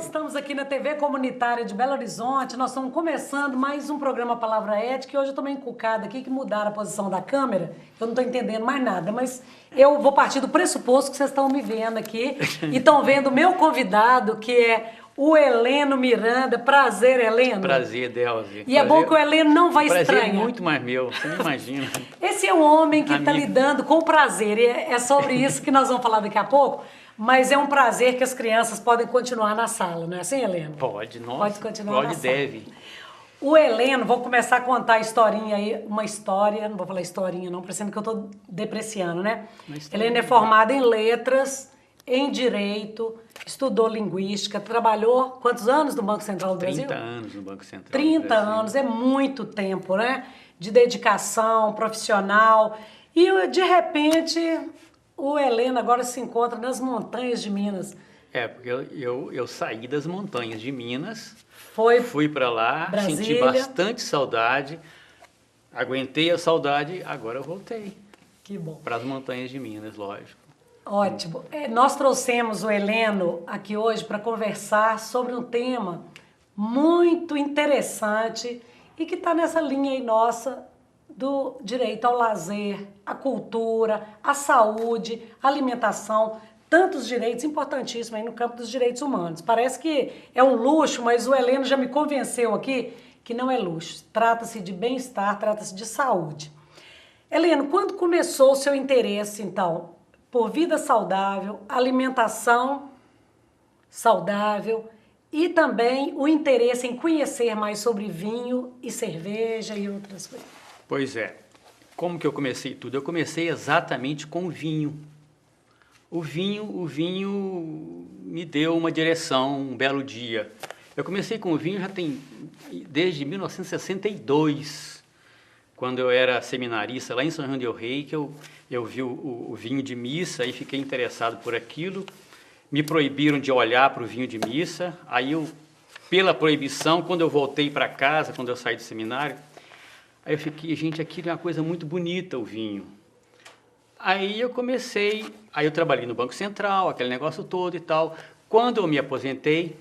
estamos aqui na TV Comunitária de Belo Horizonte, nós estamos começando mais um programa Palavra Ética e hoje eu estou meio encucada aqui que mudaram a posição da câmera, eu não estou entendendo mais nada, mas eu vou partir do pressuposto que vocês estão me vendo aqui e estão vendo o meu convidado, que é o Heleno Miranda. Prazer, Heleno. Prazer, Delzi. E é bom que o Heleno não vai estranhar. Prazer é muito mais meu, você não imagina. Esse é um homem que está lidando com o prazer, e é sobre isso que nós vamos falar daqui a pouco. Mas é um prazer que as crianças podem continuar na sala, não é assim, Heleno? Pode, nossa. Pode continuar na pode, sala. deve. O Heleno, vou começar a contar a historinha aí, uma história, não vou falar historinha não, parecendo que eu estou depreciando, né? Heleno é formada em letras, em direito, estudou linguística, trabalhou quantos anos no Banco Central do Brasil? 30 anos no Banco Central 30 do Brasil. anos, é muito tempo, né? De dedicação profissional. E, de repente, o Heleno agora se encontra nas montanhas de Minas. É, porque eu saí das montanhas de Minas, Foi fui para lá, Brasília. senti bastante saudade, aguentei a saudade, agora eu voltei Que bom. para as montanhas de Minas, lógico. Ótimo. Nós trouxemos o Heleno aqui hoje para conversar sobre um tema muito interessante e que está nessa linha aí nossa do direito ao lazer, à cultura, à saúde, à alimentação, tantos direitos importantíssimos aí no campo dos direitos humanos. Parece que é um luxo, mas o Heleno já me convenceu aqui que não é luxo. Trata-se de bem-estar, trata-se de saúde. Heleno, quando começou o seu interesse, então, por vida saudável, alimentação saudável e também o interesse em conhecer mais sobre vinho e cerveja e outras coisas? Pois é, como que eu comecei tudo? Eu comecei exatamente com o vinho. O vinho me deu uma direção, um belo dia. Eu comecei com o vinho já tem desde 1962, quando eu era seminarista lá em São João del Rei, que eu vi o vinho de missa e fiquei interessado por aquilo. Me proibiram de olhar para o vinho de missa. Aí eu, pela proibição, quando eu voltei para casa, quando eu saí do seminário, aí eu fiquei, gente, aquilo é uma coisa muito bonita, o vinho. Aí eu comecei, aí eu trabalhei no Banco Central, aquele negócio todo e tal. Quando eu me aposentei,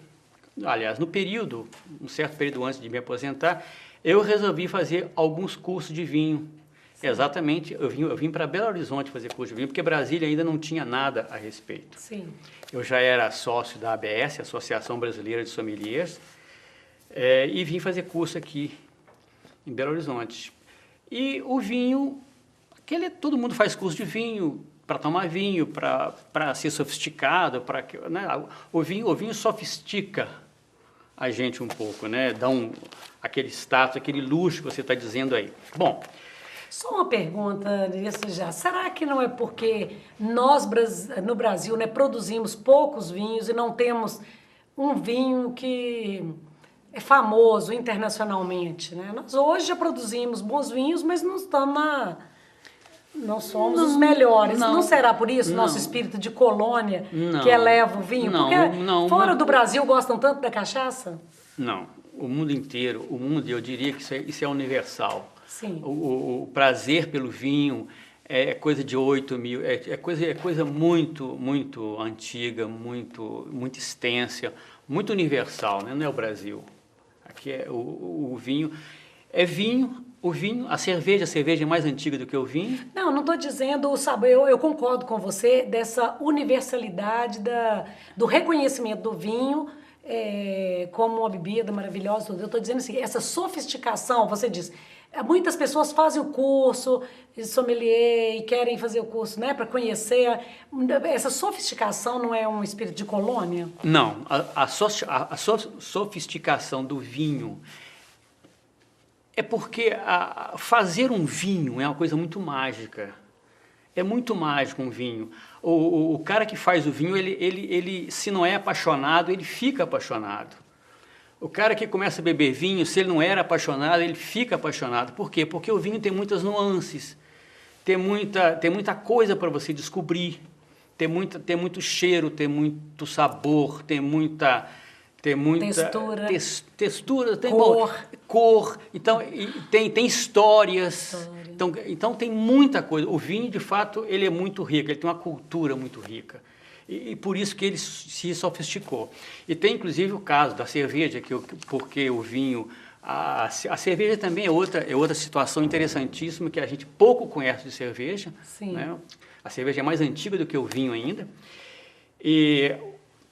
aliás, um certo período antes de me aposentar, eu resolvi fazer alguns cursos de vinho. Sim. Exatamente, eu vim para Belo Horizonte fazer curso de vinho, porque Brasília ainda não tinha nada a respeito. Sim. Eu já era sócio da ABS, Associação Brasileira de Sommeliers, e vim fazer curso aqui em Belo Horizonte. E o vinho, todo mundo faz curso de vinho, para tomar vinho, para ser sofisticado, né? O vinho sofistica a gente um pouco, né? Dá aquele status, aquele luxo que você está dizendo aí. Bom, só uma pergunta, isso já. Será que não é porque nós no Brasil, né, produzimos poucos vinhos e não temos um vinho que é famoso internacionalmente, né? Nós hoje já produzimos bons vinhos, mas não somos os melhores. Não será por isso nosso espírito de colônia que eleva o vinho? Porque fora do Brasil gostam tanto da cachaça? Não, o mundo inteiro, eu diria que isso é universal. Sim. O prazer pelo vinho é coisa de 8.000, é coisa muito, muito antiga, muito extensa, muito universal, né? Não é o Brasil. Aqui é o vinho, a cerveja é mais antiga do que o vinho? Não estou dizendo o sabor, eu concordo com você dessa universalidade do reconhecimento do vinho como uma bebida maravilhosa. Eu estou dizendo assim, essa sofisticação, você diz, muitas pessoas fazem o curso de sommelier e querem fazer o curso, né, para conhecer. Essa sofisticação não é um espírito de colônia? Não, a sofisticação do vinho é porque fazer um vinho é uma coisa muito mágica. É muito mágico um vinho. O cara que faz o vinho, ele se não é apaixonado, ele fica apaixonado. O cara que começa a beber vinho, se ele não era apaixonado, ele fica apaixonado. Por quê? Porque o vinho tem muitas nuances, tem muita coisa para você descobrir, tem muito cheiro, tem muito sabor, tem muita textura, tem cor, então tem histórias. Então tem muita coisa. O vinho, de fato, ele é muito rico, ele tem uma cultura muito rica. E por isso que ele se sofisticou. E tem inclusive o caso da cerveja, porque o vinho... A cerveja também é outra situação interessantíssima que a gente pouco conhece de cerveja. Sim. Né? A cerveja é mais antiga do que o vinho ainda. E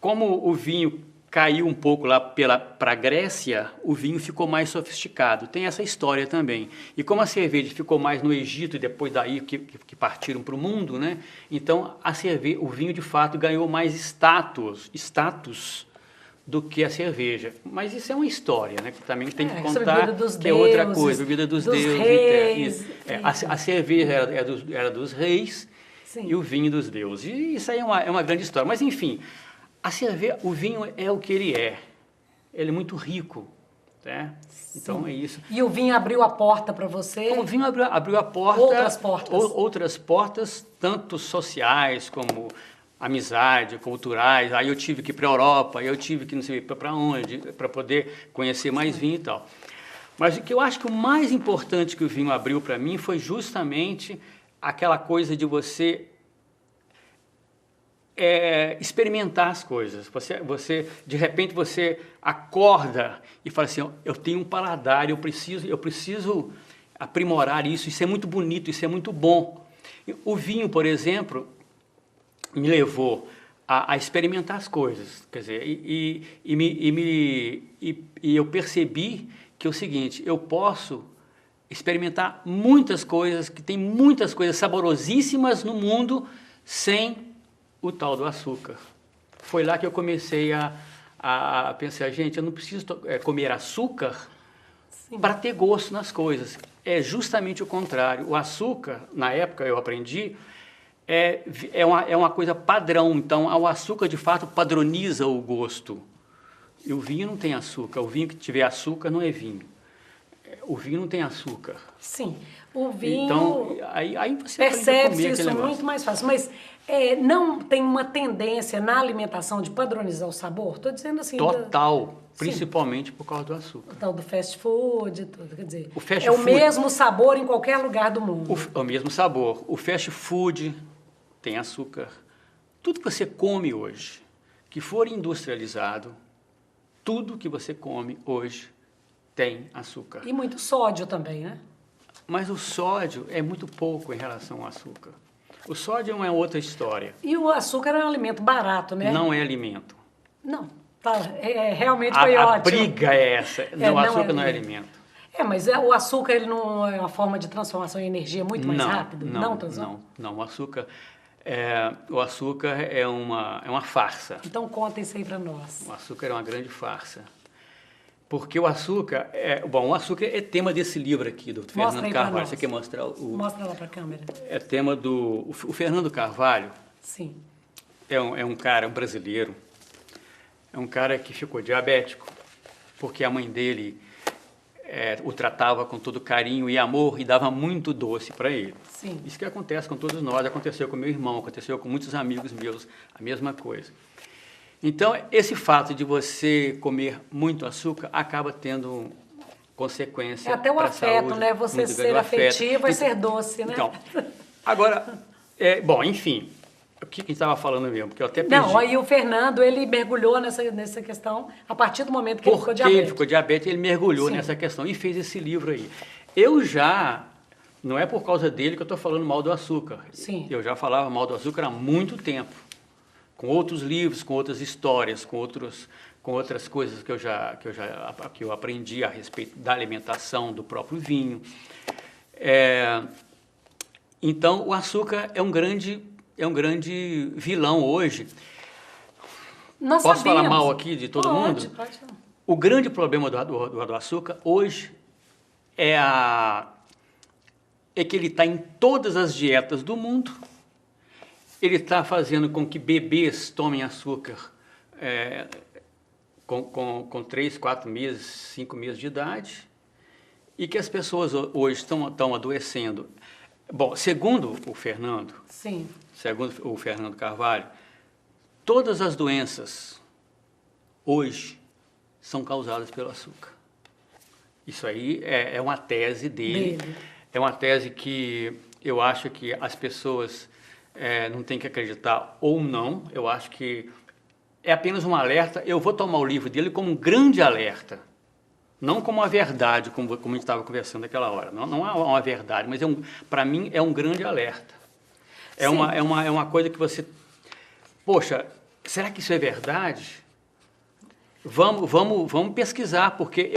como o vinho caiu um pouco lá para a Grécia, o vinho ficou mais sofisticado. Tem essa história também. E como a cerveja ficou mais no Egito e depois daí que partiram para o mundo, né? Então o vinho de fato ganhou mais status do que a cerveja. Mas isso é uma história, né? Que também tem que contar, que é outra coisa, bebida dos deuses. Reis, a cerveja era dos reis. Sim. E o vinho dos deuses. E isso aí é uma grande história. Mas, enfim, o vinho é o que ele é. Ele é muito rico. Né? Então, é isso. E o vinho abriu a porta para você? O vinho abriu a porta... Outras portas. Outras portas, tanto sociais como amizade, culturais. Aí eu tive que ir para a Europa, aí eu tive que não sei para onde, para poder conhecer mais vinho e tal. Mas o que eu acho que o mais importante que o vinho abriu para mim foi justamente aquela coisa de você experimentar as coisas. De repente você acorda e fala assim, eu tenho um paladar, eu preciso aprimorar isso é muito bonito, isso é muito bom. O vinho, por exemplo, me levou a experimentar as coisas, quer dizer, e eu percebi que é o seguinte, eu posso experimentar muitas coisas, que tem muitas coisas saborosíssimas no mundo sem o tal do açúcar. Foi lá que eu comecei a pensar, gente, eu não preciso comer açúcar para ter gosto nas coisas. É justamente o contrário. O açúcar, na época eu aprendi, é uma coisa padrão. Então, o açúcar, de fato, padroniza o gosto. E o vinho não tem açúcar. O vinho que tiver açúcar não é vinho. O vinho não tem açúcar. Sim, o vinho... Então, aí você percebe isso muito mais fácil. Mas não tem uma tendência na alimentação de padronizar o sabor? Estou dizendo assim... Total, principalmente por causa do açúcar. O tal do fast food, tudo. Quer dizer, o mesmo sabor em qualquer lugar do mundo. O mesmo sabor. O fast food tem açúcar. Tudo que você come hoje, que for industrializado, tudo que você come hoje tem açúcar. E muito sódio também, né? Mas o sódio é muito pouco em relação ao açúcar. O sódio é uma outra história. E o açúcar é um alimento barato, né? Não é alimento. Não, realmente foi ótimo. A briga é essa. Não, o açúcar não é alimento. Mas o açúcar ele não é uma forma de transformação em energia muito mais rápida? Não. O açúcar é uma farsa. Então conta isso aí para nós. O açúcar é uma grande farsa. Porque o açúcar o açúcar é tema desse livro aqui, do Fernando Carvalho. Você quer mostrar Mostra lá para a câmera. É tema do... O Fernando Carvalho... Sim. É um cara, um brasileiro. É um cara que ficou diabético, porque a mãe dele o tratava com todo carinho e amor e dava muito doce para ele. Sim. Isso que acontece com todos nós, aconteceu com meu irmão, aconteceu com muitos amigos meus, a mesma coisa. Então, esse fato de você comer muito açúcar acaba tendo consequência para a saúde. Até o afeto, né? Você ser afetivo vai ser doce, né? Então, agora, enfim, o que a gente estava falando mesmo? Porque eu até perdi. Não, aí o Fernando, ele mergulhou nessa questão a partir do momento que ele ficou diabético. Porque ele ficou diabético, ele mergulhou nessa questão e fez esse livro aí. Não é por causa dele que eu estou falando mal do açúcar. Sim. Eu já falava mal do açúcar há muito tempo. Com outros livros, com outras histórias, com outras coisas que eu aprendi a respeito da alimentação, do próprio vinho. Então, o açúcar é um grande vilão hoje. Posso falar mal aqui de todo mundo? Pode. O grande problema do açúcar hoje é que ele está em todas as dietas do mundo. Ele está fazendo com que bebês tomem açúcar com 3, 4 meses, 5 meses de idade e que as pessoas hoje estão adoecendo. Bom, segundo o Fernando Carvalho, todas as doenças hoje são causadas pelo açúcar. Isso aí é uma tese dele. É uma tese que eu acho que as pessoas não tem que acreditar ou não. Eu acho que é apenas um alerta. Eu vou tomar o livro dele como um grande alerta, não como uma verdade, como a gente estava conversando naquela hora. Não é uma verdade, mas para mim é um grande alerta. É uma coisa que você... Poxa, será que isso é verdade? Vamos pesquisar, porque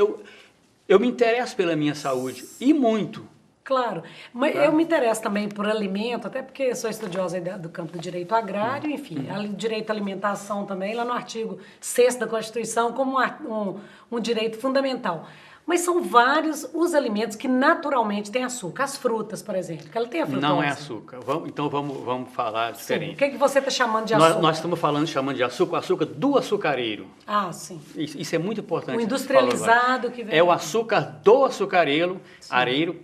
eu me interesso pela minha saúde, e muito. Claro, mas eu me interesso também por alimento, até porque sou estudiosa do campo do direito agrário, enfim, direito à alimentação também, lá no artigo 6º da Constituição, como um direito fundamental. Mas são vários os alimentos que naturalmente têm açúcar. As frutas, por exemplo, que ela tem a frutose. Não é açúcar. Então vamos falar diferente. Sim. O que você está chamando de açúcar? Nós estamos chamando de açúcar, o açúcar do açucareiro. Ah, sim. Isso é muito importante. O industrializado que vem. É o açúcar do açucareiro,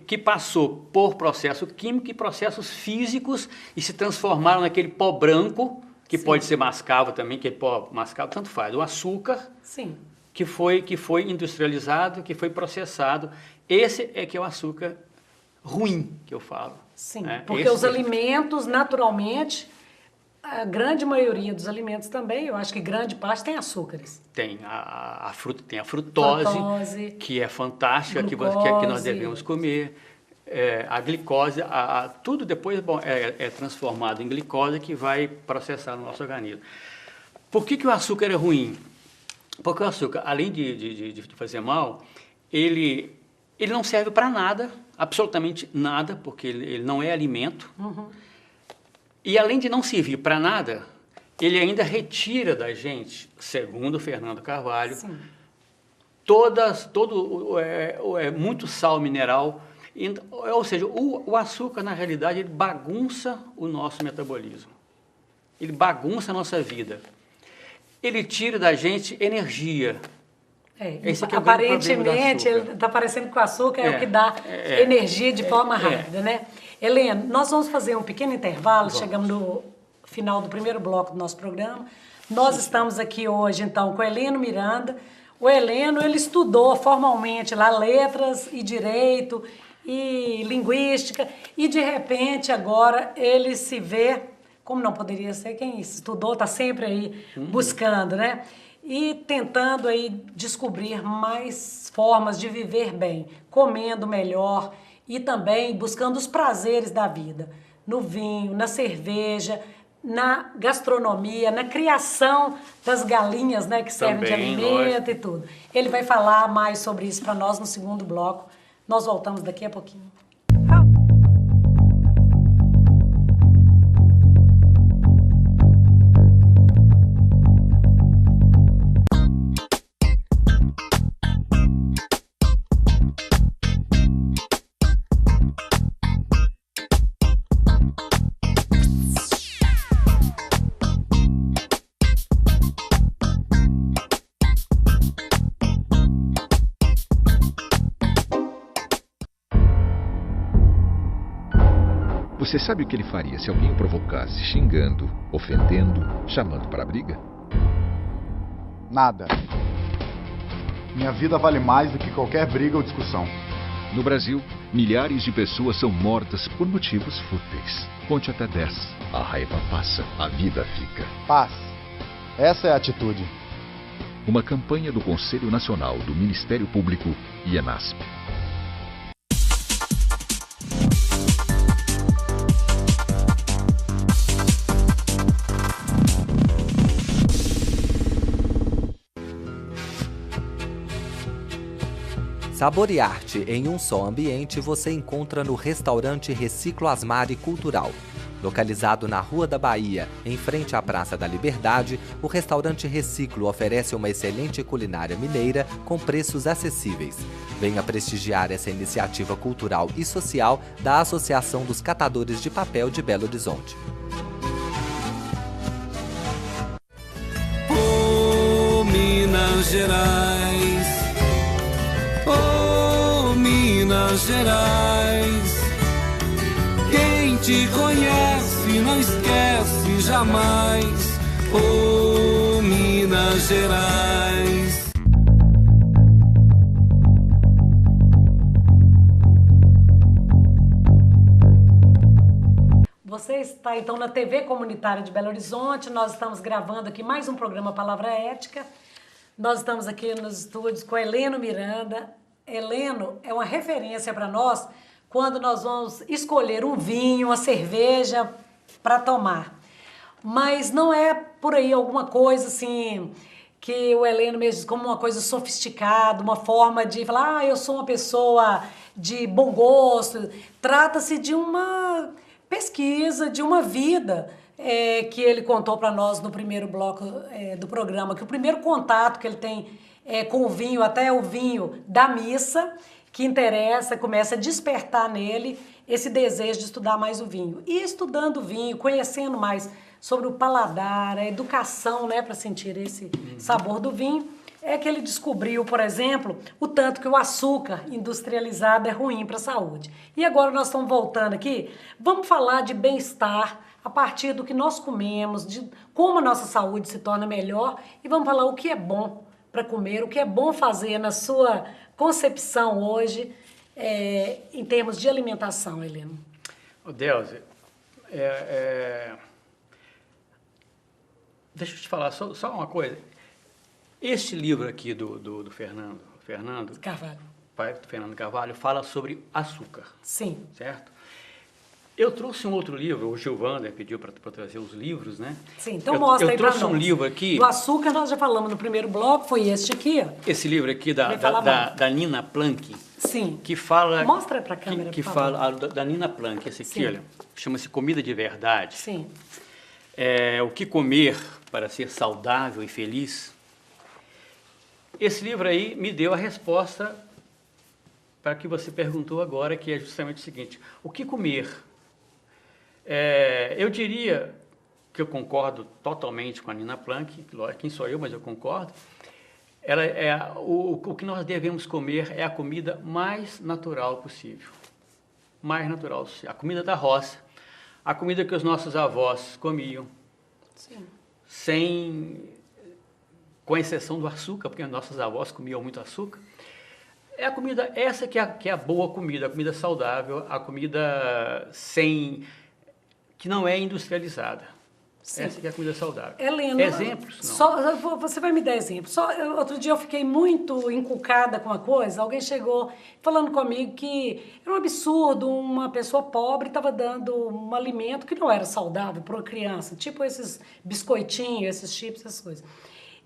que passou por processo químico e processos físicos e se transformaram naquele pó branco, que pode ser mascavo também, que é pó mascavo, tanto faz. O açúcar... Sim. Que foi industrializado, que foi processado. Esse é que é o açúcar ruim, que eu falo. Sim, porque os alimentos, naturalmente, a grande maioria dos alimentos também, eu acho que grande parte tem açúcares. Tem a frutose, que é fantástica, que nós devemos comer. A glicose, tudo depois é transformado em glicose, que vai processar no nosso organismo. Por que o açúcar é ruim? Porque o açúcar, além de fazer mal, ele não serve para nada, absolutamente nada, porque ele não é alimento. Uhum. E além de não servir para nada, ele ainda retira da gente, segundo o Fernando Carvalho, muito sal mineral. Ou seja, o açúcar, na realidade, ele bagunça o nosso metabolismo. Ele bagunça a nossa vida. Ele tira da gente energia. Esse aqui é aparentemente, ele está parecendo que o açúcar é o que dá energia de forma rápida, né? Helena, nós vamos fazer um pequeno intervalo, chegamos no final do primeiro bloco do nosso programa. Nós estamos aqui hoje, então, com o Heleno Miranda. O Heleno, ele estudou formalmente lá letras e direito e linguística, e de repente agora ele se vê... Como não poderia ser, quem estudou está sempre aí buscando, né? E tentando aí descobrir mais formas de viver bem, comendo melhor e também buscando os prazeres da vida, no vinho, na cerveja, na gastronomia, na criação das galinhas, né, que servem de alimento e tudo. Ele vai falar mais sobre isso para nós no segundo bloco. Nós voltamos daqui a pouquinho. Você sabe o que ele faria se alguém o provocasse, xingando, ofendendo, chamando para a briga? Nada. Minha vida vale mais do que qualquer briga ou discussão. No Brasil, milhares de pessoas são mortas por motivos fúteis. Conte até 10. A raiva passa, a vida fica. Paz. Essa é a atitude. Uma campanha do Conselho Nacional do Ministério Público e ENASP. Saborear-te em um só ambiente você encontra no restaurante Reciclo Asmari Cultural. Localizado na Rua da Bahia, em frente à Praça da Liberdade, o restaurante Reciclo oferece uma excelente culinária mineira com preços acessíveis. Venha prestigiar essa iniciativa cultural e social da Associação dos Catadores de Papel de Belo Horizonte. Oh, Minas Gerais, oh, Minas Gerais, quem te conhece não esquece jamais, oh, Minas Gerais. Você está então na TV Comunitária de Belo Horizonte. Nós estamos gravando aqui mais um programa Palavra Ética. Nós estamos aqui nos estúdios com Heleno Miranda. Heleno é uma referência para nós quando nós vamos escolher um vinho, uma cerveja para tomar. Mas não é por aí alguma coisa assim que o Heleno mesmo diz como uma coisa sofisticada, uma forma de falar, eu sou uma pessoa de bom gosto. Trata-se de uma pesquisa, de uma vida que ele contou para nós no primeiro bloco do programa, que o primeiro contato que ele tem com o vinho, até o vinho da missa, que interessa, começa a despertar nele esse desejo de estudar mais o vinho. E estudando o vinho, conhecendo mais sobre o paladar, a educação, né, para sentir esse sabor do vinho, é que ele descobriu, por exemplo, o tanto que o açúcar industrializado é ruim para a saúde. E agora nós estamos voltando aqui, vamos falar de bem-estar a partir do que nós comemos, de como a nossa saúde se torna melhor, e vamos falar o que é bom para comer, o que é bom fazer na sua concepção hoje, em termos de alimentação, Heleno. Delze, deixa eu te falar só uma coisa. Este livro aqui do Fernando Carvalho. Pai do Fernando Carvalho, fala sobre açúcar. Sim. Certo? Eu trouxe um outro livro, o Gilvander pediu para trazer os livros, né? Sim, então mostra aí para nós. Eu trouxe um livro aqui... Do açúcar nós já falamos no primeiro bloco, foi este aqui, ó. Esse livro aqui da Nina Planck. Sim. Que fala... Mostra para a câmera, que por favor. fala da Nina Planck, esse aqui, Sim. olha, chama-se Comida de Verdade. Sim. O que comer para ser saudável e feliz. Esse livro aí me deu a resposta para que você perguntou agora, que é justamente o seguinte: o que comer? Eu diria que eu concordo totalmente com a Nina Planck, quem sou eu, mas eu concordo. O que nós devemos comer é a comida mais natural possível. Mais natural possível. A comida da roça, a comida que os nossos avós comiam. Sim. Com exceção do açúcar, porque nossos avós comiam muito açúcar. É a comida, essa que é a boa comida, a comida saudável, a comida que não é industrializada. Sim. Essa que é a comida saudável. Heleno, exemplos? Não. Você vai me dar exemplos. Outro dia eu fiquei muito encucada com uma coisa, alguém chegou falando comigo que era um absurdo uma pessoa pobre estava dando um alimento que não era saudável para uma criança, tipo esses biscoitinhos, esses chips, essas coisas.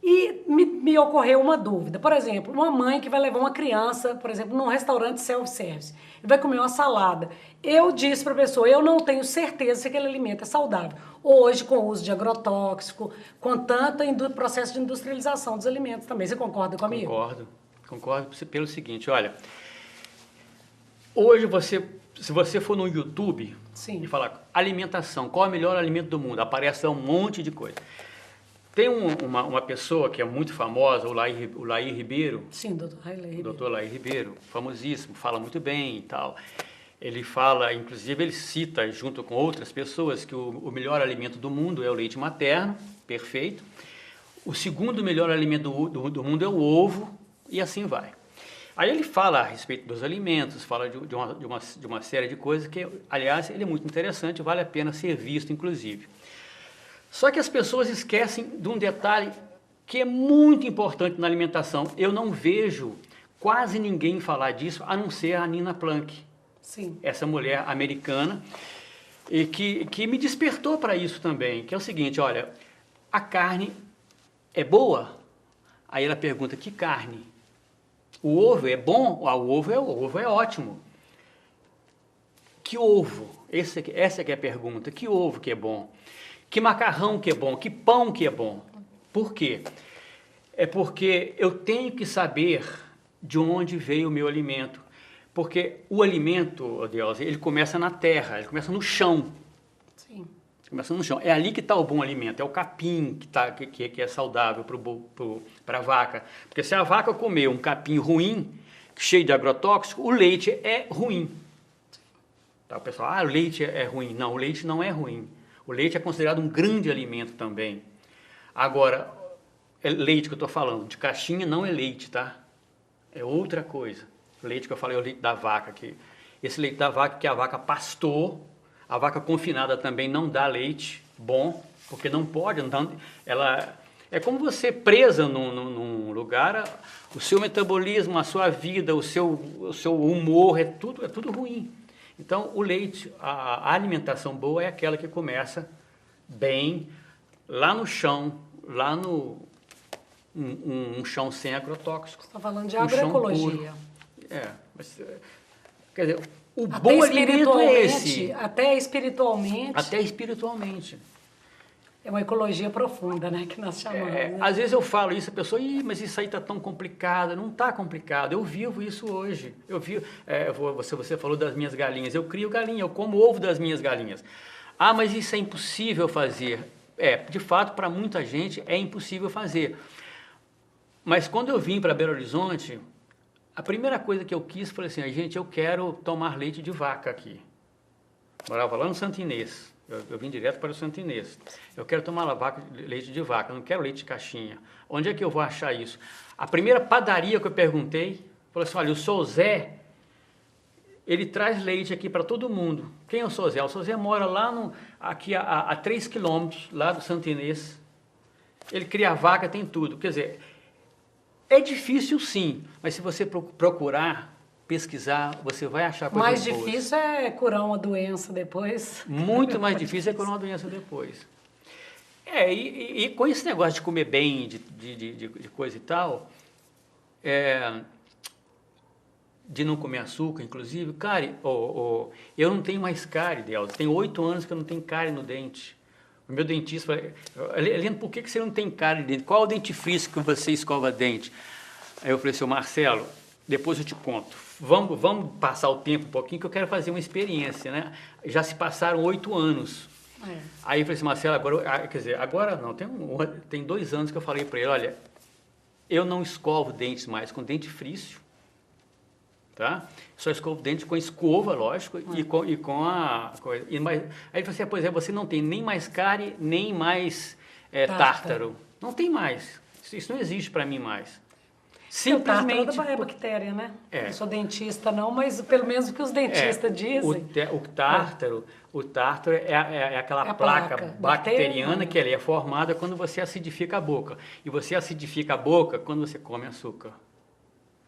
E me ocorreu uma dúvida. Por exemplo, uma mãe que vai levar uma criança, por exemplo, num restaurante self-service e vai comer uma salada. Eu disse para a pessoa, eu não tenho certeza se aquele alimento é saudável. Hoje, com o uso de agrotóxico, com tanto processo de industrialização dos alimentos também. Você concorda comigo? Concordo pelo seguinte, olha, hoje se você for no YouTube Sim. e falar alimentação, qual é o melhor alimento do mundo, aparece um monte de coisa. Tem uma pessoa que é muito famosa, o Laí Ribeiro. Sim, doutor Laí Ribeiro. Doutor Laí Ribeiro, famosíssimo, fala muito bem e tal. Ele fala, inclusive ele cita, junto com outras pessoas, que o melhor alimento do mundo é o leite materno, perfeito. O segundo melhor alimento do mundo é o ovo, e assim vai. Aí ele fala a respeito dos alimentos, fala de uma série de coisas que, aliás, ele é muito interessante, vale a pena ser visto, inclusive. Só que as pessoas esquecem de um detalhe que é muito importante na alimentação. Eu não vejo quase ninguém falar disso, a não ser a Nina Planck. Sim. Essa mulher americana, e que me despertou para isso também, que é o seguinte, olha, a carne é boa? Aí ela pergunta, que carne? O ovo é bom? O ovo é ótimo. Que ovo? Essa que é a pergunta, que ovo que é bom? Que macarrão que é bom, que pão que é bom. Por quê? É porque eu tenho que saber de onde veio o meu alimento. Porque o alimento, Deus, ele começa na terra, ele começa no chão. Sim. Começa no chão. É ali que está o bom alimento, é o capim que é saudável para a vaca. Porque se a vaca comer um capim ruim, cheio de agrotóxico, o leite é ruim. Tá, o pessoal, o leite é ruim. Não, o leite não é ruim. O leite é considerado um grande alimento também. Agora, leite que eu estou falando, de caixinha não é leite, tá? É outra coisa. O leite que eu falei é o leite da vaca. Esse leite da vaca que a vaca pastou, A vaca confinada também não dá leite bom, porque não pode, então ela é como você presa num lugar, o seu metabolismo, a sua vida, o seu humor, é tudo ruim. Então o leite, a alimentação boa é aquela que começa bem lá no chão, lá no um chão sem agrotóxicos. Você está falando de agroecologia. Mas, quer dizer, o bom alimento é esse. Até espiritualmente. Até espiritualmente. É uma ecologia profunda, né, que nós chamamos. Né? Às vezes eu falo isso, a pessoa, mas isso aí está tão complicado. Não está complicado, eu vivo isso hoje. Você falou das minhas galinhas, eu crio galinha, eu como ovo das minhas galinhas. Ah, mas isso é impossível fazer. De fato, para muita gente é impossível fazer. Mas quando eu vim para Belo Horizonte, a primeira coisa que eu quis foi assim, gente, eu quero tomar leite de vaca aqui. Morava lá no Santo Inês. Eu vim direto para o Santo Inês. Eu quero tomar leite de vaca, eu não quero leite de caixinha. Onde é que eu vou achar isso? A primeira padaria que eu perguntei, falou assim, olha, o seu Zé, ele traz leite aqui para todo mundo. Quem é o seu Zé? O seu Zé mora lá aqui a 3 quilômetros, lá do Santo Inês. Ele cria vaca, tem tudo. Quer dizer, é difícil sim, mas se você procurar, pesquisar, você vai achar coisas mais boas. Difícil é curar uma doença depois. Muito mais difícil é curar uma doença depois. E com esse negócio de comer bem, de coisa e tal, de não comer açúcar, inclusive, cárie, eu não tenho mais cárie, Delza. Tem 8 anos que eu não tenho cárie no dente. O meu dentista falou, Heleno, por que você não tem cárie de dente? Qual é o dentifrício que você escova dente? Aí eu falei assim, Marcelo, depois eu te conto. Vamos passar o tempo um pouquinho que eu quero fazer uma experiência, né? Já se passaram 8 anos. Aí eu falei assim, Marcelo, agora não, tem 2 anos que eu falei para ele, olha, eu não escovo dentes mais com dentifrício, tá? Só escovo dente com escova, lógico, e com a coisa. Aí ele falou assim, pois é, você não tem nem mais cárie, nem mais tártaro. Não tem mais. Isso não existe para mim mais. Simplesmente. O tártaro é bactéria, né? Não sou dentista não, mas pelo menos o que os dentistas dizem. O tártaro é aquela placa bacteriana que ela é formada quando você acidifica a boca. E você acidifica a boca quando você come açúcar.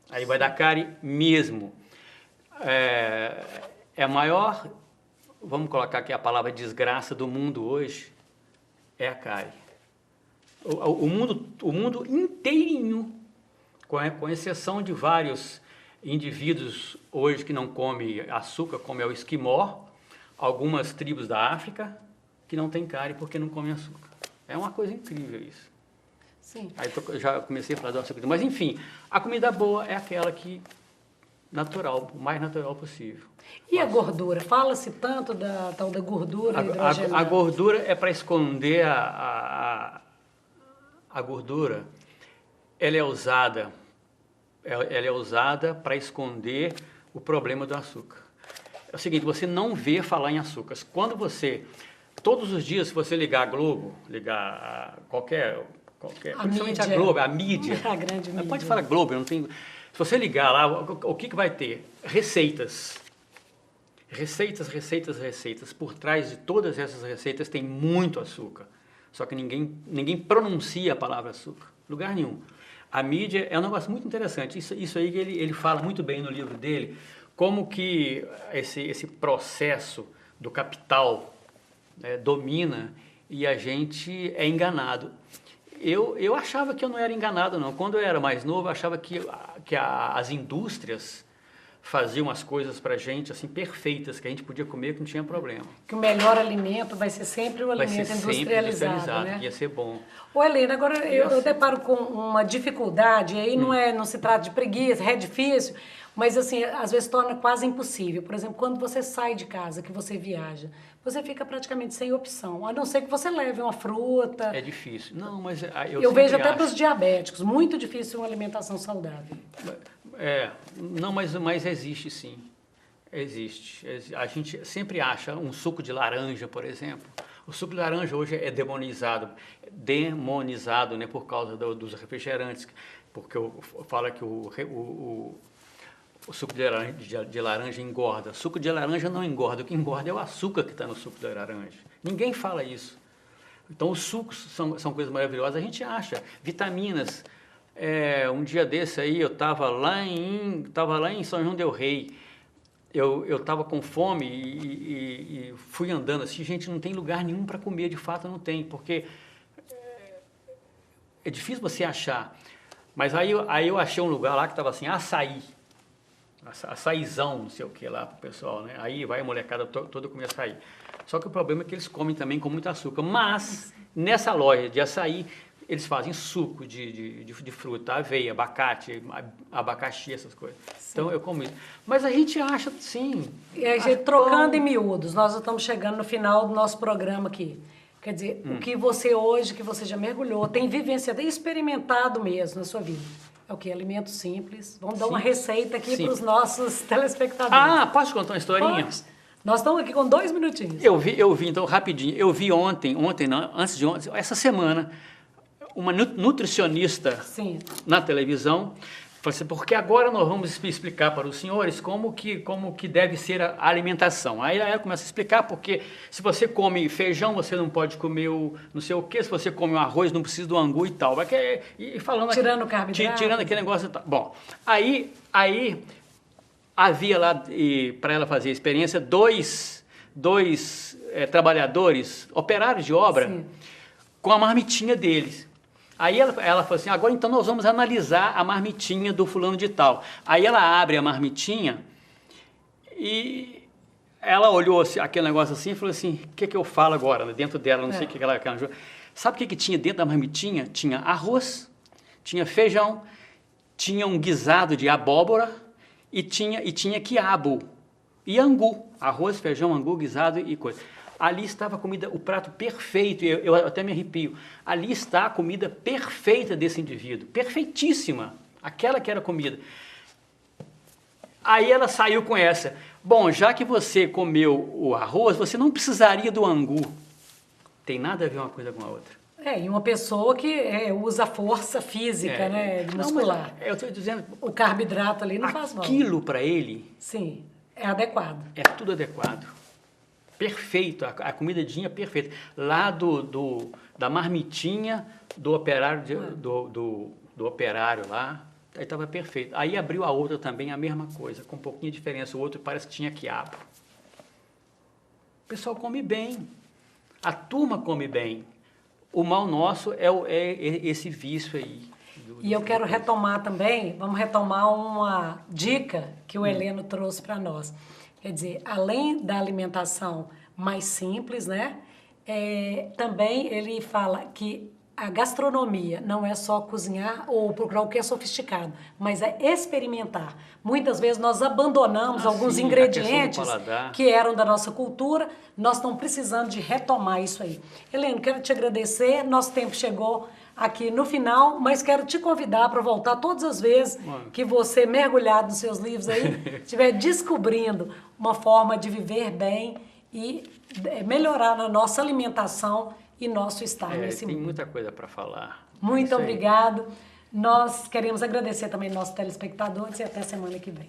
Aí vai dar cárie mesmo. A maior, vamos colocar aqui a palavra desgraça do mundo hoje, é a cárie. O mundo inteirinho, com exceção de vários indivíduos hoje que não comem açúcar, como é o esquimó, algumas tribos da África que não tem cárie porque não comem açúcar. É uma coisa incrível isso. Sim. Aí eu já comecei a falar do açúcar. Mas enfim, a comida boa é aquela que natural, o mais natural possível. E a gordura? Fala-se tanto da tal da gordura hidrogenada. A gordura é para esconder a gordura. Ela é usada para esconder o problema do açúcar. É o seguinte, você não vê falar em açúcar. Quando todos os dias, se você ligar a Globo, ligar principalmente a Globo, a mídia. A grande mídia. Pode falar Globo, não tem. Se você ligar lá, o que vai ter? Receitas. Receitas. Por trás de todas essas receitas tem muito açúcar. Só que ninguém pronuncia a palavra açúcar. Lugar nenhum. A mídia é um negócio muito interessante. Isso aí que ele fala muito bem no livro dele, como que esse processo do capital domina e a gente é enganado. Eu achava que eu não era enganado, não. Quando eu era mais novo, eu achava que as indústrias faziam as coisas pra gente, assim, perfeitas, que a gente podia comer, que não tinha problema. Que o melhor alimento vai ser sempre o alimento industrializado, né? Ia ser bom. Ô, Helena, agora eu deparo com uma dificuldade, aí não se trata de preguiça, é difícil, mas assim, às vezes torna quase impossível. Por exemplo, quando você sai de casa, que você viaja, você fica praticamente sem opção, a não ser que você leve uma fruta. É difícil. Não, mas eu vejo até para os diabéticos, muito difícil uma alimentação saudável. Não, mas existe sim. Existe. A gente sempre acha um suco de laranja, por exemplo. O suco de laranja hoje é demonizado, né, por causa dos refrigerantes, porque fala que o o suco de laranja engorda. Suco de laranja não engorda, o que engorda é o açúcar que está no suco de laranja. Ninguém fala isso. Então, os sucos são coisas maravilhosas, a gente acha. Vitaminas. Um dia desse aí, eu estava lá em São João del Rei. Eu estava com fome e fui andando assim, gente, não tem lugar nenhum para comer, de fato não tem, porque é difícil você achar. Mas aí eu achei um lugar lá que estava assim, açaizão, não sei o que lá pro pessoal, né? Aí vai a molecada toda comer açaí. Só que o problema é que eles comem também com muito açúcar. Mas, nessa loja de açaí, eles fazem suco de fruta, aveia, abacate, abacaxi, essas coisas. Sim. Então, eu como isso. Mas a gente acha, sim... E a gente trocando em miúdos, nós estamos chegando no final do nosso programa aqui. Quer dizer, o que você hoje, que você já mergulhou, tem vivenciado, tem experimentado mesmo na sua vida. É o que? Alimento simples. Vamos dar uma receita aqui para os nossos telespectadores. Posso contar uma historinha? Pode. Nós estamos aqui com 2 minutinhos. Eu vi, então, rapidinho. Eu vi ontem não, antes de ontem, essa semana, uma nutricionista na televisão, falou assim, porque agora nós vamos explicar para os senhores como que deve ser a alimentação. Aí ela começa a explicar, porque se você come feijão, você não pode comer o não sei o quê, se você come o arroz, não precisa do angu e tal. E falando tirando o carboidrato. Tirando aquele negócio e tal. Bom, aí havia lá, para ela fazer a experiência, dois trabalhadores, operários de obra, com a marmitinha deles. Aí ela falou assim, agora então nós vamos analisar a marmitinha do fulano de tal. Aí ela abre a marmitinha e ela olhou aquele negócio assim e falou assim, o que eu falo agora? Dentro dela, não sei o que ela arranjou. Sabe o que tinha dentro da marmitinha? Tinha arroz, tinha feijão, tinha um guisado de abóbora e tinha quiabo e angu. Arroz, feijão, angu, guisado e coisa. Ali estava a comida, o prato perfeito, eu até me arrepio. Ali está a comida perfeita desse indivíduo, perfeitíssima, aquela que era comida. Aí ela saiu com essa, bom, já que você comeu o arroz, você não precisaria do angu. Tem nada a ver uma coisa com a outra. E uma pessoa que usa força física, né, muscular. Não, eu estou dizendo... O carboidrato ali não faz mal. Aquilo para ele... Sim, é adequado. É tudo adequado. Perfeito, a comidinha perfeita. Lá da marmitinha do operário, do operário lá, aí estava perfeito. Aí abriu a outra também, a mesma coisa, com um pouquinho de diferença. O outro parece que tinha quiabo. O pessoal come bem. A turma come bem. O mal nosso é esse vício aí. E eu quero retomar também, vamos retomar uma dica que o Heleno trouxe para nós. Quer dizer, além da alimentação mais simples, né? Também ele fala que a gastronomia não é só cozinhar ou procurar o que é sofisticado, mas é experimentar. Muitas vezes nós abandonamos alguns ingredientes que eram da nossa cultura, nós estamos precisando de retomar isso aí. Heleno, quero te agradecer, nosso tempo chegou aqui no final, mas quero te convidar para voltar todas as vezes que você, mergulhado nos seus livros aí, estiver descobrindo uma forma de viver bem e melhorar na nossa alimentação e nosso estar nesse mundo. Tem muita coisa para falar. Muito obrigado. Nós queremos agradecer também nossos telespectadores e até semana que vem.